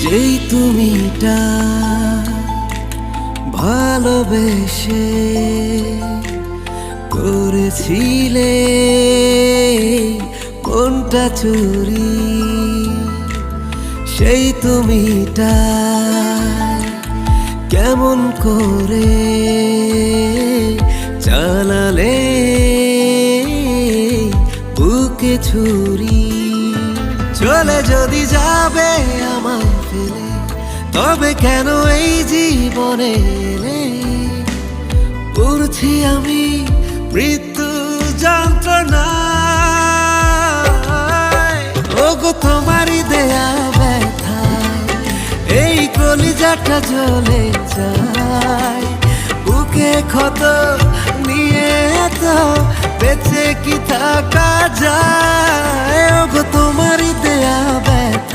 যেই তুমিটা ভালোবেসে করেছিলে কোনটা চুরি, সেই তুমিটা কেমন করে চালালে বুকে ছুরি। চলে যদি যাবে আমায় ফেলে, তবে কেন এই জীবনে এলে? পড়ছি আমি মৃত্যু যন্ত্রণায়। ওগো তোমারই দেয়া ব্যথায় এই কলিজাটা জ্বলে যায়। বুকে ক্ষত নিয়ে তো বেঁচে কি থাকা যায়? ওগো তোমারই দেয়া ব্যথা